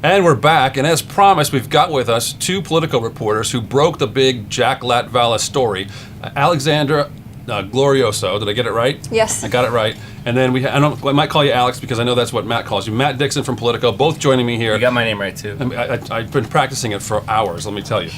And we're back, and as promised, we've got with us two political reporters who broke the big Jack Latvala story. Alexandra Glorioso, did I get it right? Yes. I got it right. And then I might call you Alex because I know that's what Matt calls you. Matt Dixon from Politico, both joining me here. You got my name right, too. I've been practicing it for hours, let me tell you.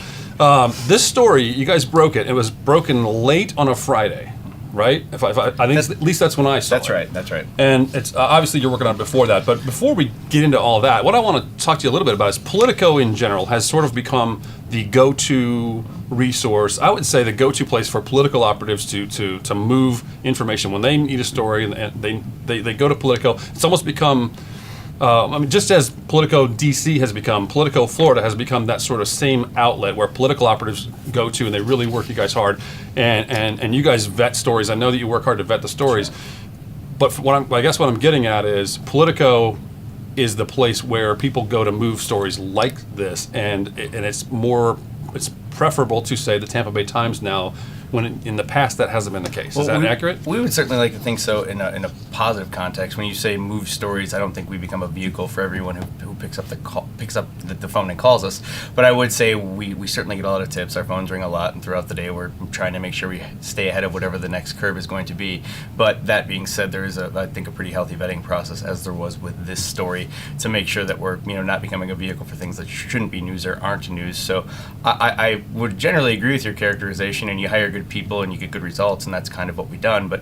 This story, you guys broke it. It was broken late on a Friday, right? I think at least that's when I saw it. That's right. And it's obviously you're working on it before that. But before we get into all that, what I want to talk to you a little bit about is Politico in general has sort of become the go-to resource. I would say the go-to place for political operatives to move information when they need a story and they go to Politico. It's almost become. Just as Politico DC has become, Politico Florida has become that sort of same outlet where political operatives go to, and they really work you guys hard, and you guys vet stories. I know that you work hard to vet the stories, but I guess what I'm getting at is Politico is the place where people go to move stories like this, and it's preferable to say the Tampa Bay Times now, when in the past that hasn't been the case. Is that accurate? We would certainly like to think so in a positive context. When you say move stories, I don't think we become a vehicle for everyone who picks up the phone and calls us. But I would say we certainly get a lot of tips. Our phones ring a lot, and throughout the day we're trying to make sure we stay ahead of whatever the next curve is going to be. But that being said, there is I think a pretty healthy vetting process, as there was with this story, to make sure that we're not becoming a vehicle for things that shouldn't be news or aren't news. So I would generally agree with your characterization, and you hire good people and you get good results, and that's kind of what we've done. But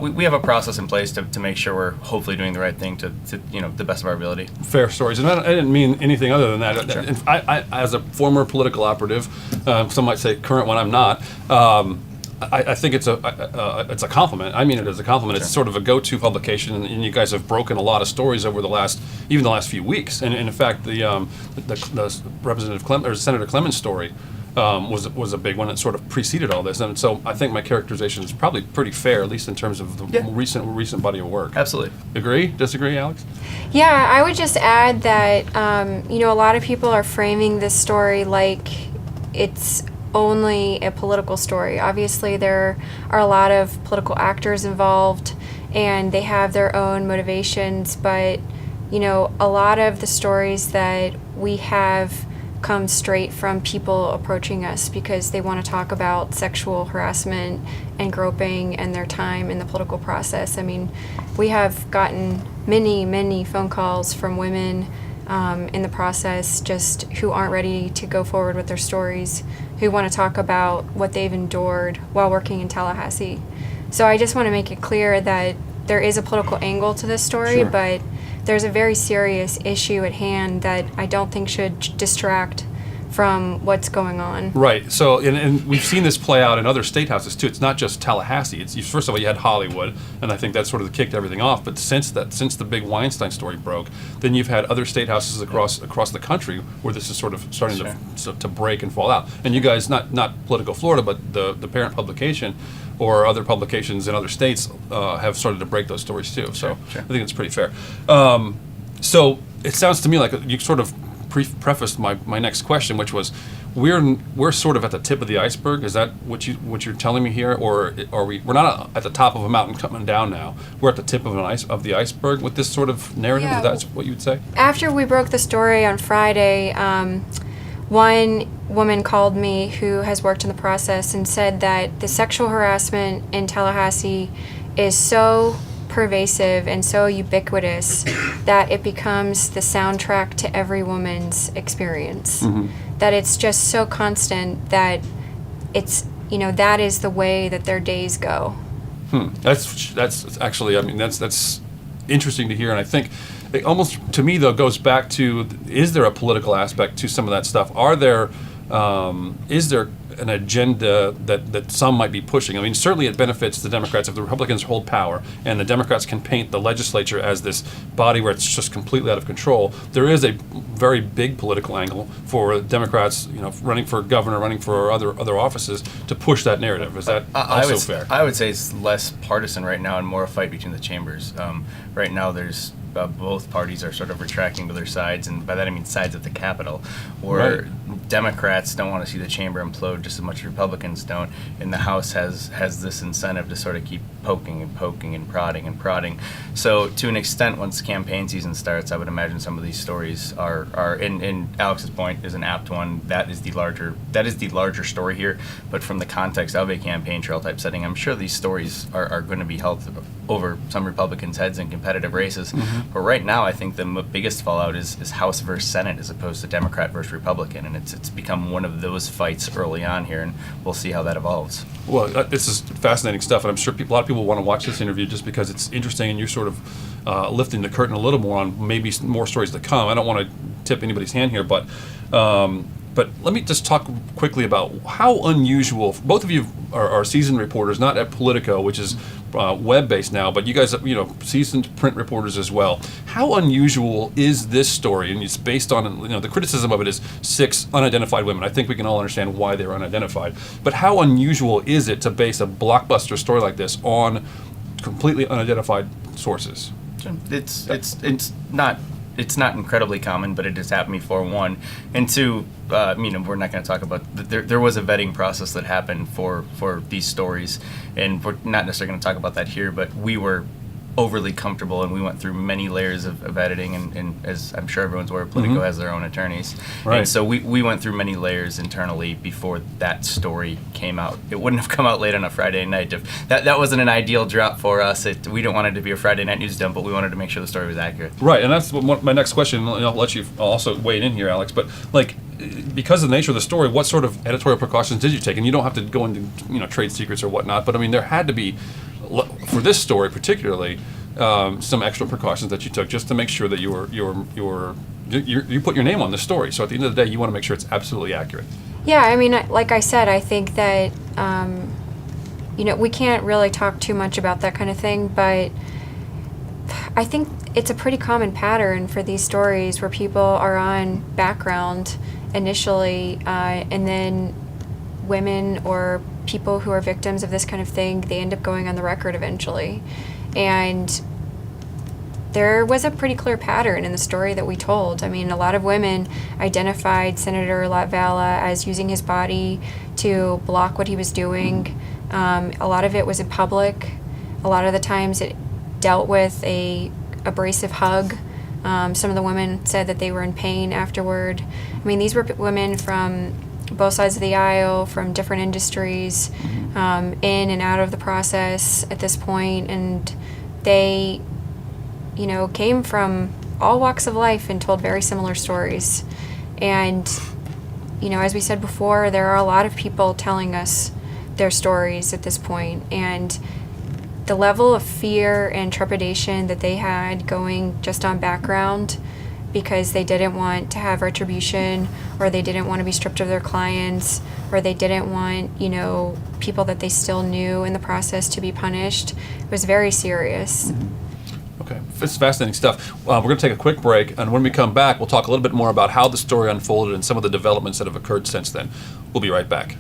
we have a process in place to make sure we're hopefully doing the right thing to the best of our ability. Fair stories, and I didn't mean anything other than that. Sure. I as a former political operative, some might say current one, I'm not. I think it's a compliment. I mean it as a compliment. Sure. It's sort of a go-to publication, and you guys have broken a lot of stories over the last few weeks. And in fact, the Representative Clement, or Senator Clemens story was a big one that sort of preceded all this. And so I think my characterization is probably pretty fair, at least in terms of the recent body of work. Absolutely. Agree? Disagree, Alex? Yeah, I would just add that a lot of people are framing this story like it's only a political story. Obviously, there are a lot of political actors involved, and they have their own motivations, but a lot of the stories that we have come straight from people approaching us because they want to talk about sexual harassment and groping and their time in the political process. I mean, we have gotten many phone calls from women in the process just who aren't ready to go forward with their stories, who want to talk about what they've endured while working in Tallahassee. So I just want to make it clear that there is a political angle to this story, Sure. but there's a very serious issue at hand that I don't think should distract from what's going on. Right. So, and we've seen this play out in other state houses too. It's not just Tallahassee. First of all, you had Hollywood, and I think that sort of kicked everything off. But since the big Weinstein story broke, then you've had other state houses across the country where this is sort of starting to break and fall out. And you guys, not Politico Florida, but the parent publication or other publications in other states have started to break those stories too. So Sure. I think it's pretty fair. So it sounds to me like you sort of prefaced my next question, which was, we're sort of at the tip of the iceberg. Is that what you're telling me here, or are we're not at the top of a mountain coming down now? We're at the tip of the iceberg with this sort of narrative. Yeah. Is that what you would say? After we broke the story on Friday, one woman called me who has worked in the process and said that the sexual harassment in Tallahassee is so pervasive and so ubiquitous that it becomes the soundtrack to every woman's experience. Mm-hmm. That it's just so constant that it's, that is the way that their days go. That's actually, I mean, that's interesting to hear, and I think it almost, to me though, goes back to, is there a political aspect to some of that stuff? Is there an agenda that some might be pushing? I mean, certainly it benefits the Democrats if the Republicans hold power and the Democrats can paint the legislature as this body where it's just completely out of control. There is a very big political angle for Democrats, running for governor, running for other offices, to push that narrative. Is that also fair? I would say it's less partisan right now and more a fight between the chambers. Right now there's both parties are sort of retracting to their sides, and by that I mean sides at the Capitol, where Democrats don't want to see the chamber implode just as much as Republicans don't, and the House has this incentive to sort of keep poking and poking and prodding. So to an extent, once campaign season starts, I would imagine some of these stories are in Alex's point is an apt one. That is the larger story here, but from the context of a campaign trail type setting, I'm sure these stories are going to be held over some Republicans' heads in competitive races. But right now, I think the biggest fallout is House versus Senate as opposed to Democrat versus Republican, and it's become one of those fights early on here, and we'll see how that evolves. Well, this is fascinating stuff, and I'm sure a lot of people want to watch this interview just because it's interesting, and you're sort of lifting the curtain a little more on maybe more stories to come. I don't want to tip anybody's hand here, but let me just talk quickly about how unusual. Both of you are seasoned reporters, not at Politico, which is web-based now, but you guys, seasoned print reporters as well. How unusual is this story? And it's based on, the criticism of it is 6 unidentified women. I think we can all understand why they're unidentified. But how unusual is it to base a blockbuster story like this on completely unidentified sources? It's not incredibly common, but it has happened before, one. And two, we're not going to talk about, there was a vetting process that happened for these stories, and we're not necessarily going to talk about that here, but we were overly comfortable, and we went through many layers of editing, and as I'm sure everyone's aware, Politico has their own attorneys. Right. And so we went through many layers internally before that story came out. It wouldn't have come out late on a Friday night. If that wasn't an ideal drop for us. We don't want it to be a Friday night news dump, but we wanted to make sure the story was accurate. Right, and that's my next question. I'll let you also weigh in here, Alex, but because of the nature of the story, what sort of editorial precautions did you take? And you don't have to go into trade secrets or whatnot, but there had to be, for this story particularly, some extra precautions that you took just to make sure that you put your name on the story. So at the end of the day, you want to make sure it's absolutely accurate. Yeah, like I said, I think that we can't really talk too much about that kind of thing, but I think it's a pretty common pattern for these stories where people are on background initially, and then women or people who are victims of this kind of thing, they end up going on the record eventually. And there was a pretty clear pattern in the story that we told. A lot of women identified Senator Latvala as using his body to block what he was doing. A lot of it was in public. A lot of the times it dealt with a abrasive hug. Some of the women said that they were in pain afterward. These were women from both sides of the aisle, from different industries, in and out of the process at this point, and they came from all walks of life and told very similar stories. And as we said before, there are a lot of people telling us their stories at this point, and the level of fear and trepidation that they had going just on background because they didn't want to have retribution, or they didn't want to be stripped of their clients, or they didn't want, people that they still knew in the process to be punished, was very serious. Okay, it's fascinating stuff. We're going to take a quick break, and when we come back, we'll talk a little bit more about how the story unfolded and some of the developments that have occurred since then. We'll be right back.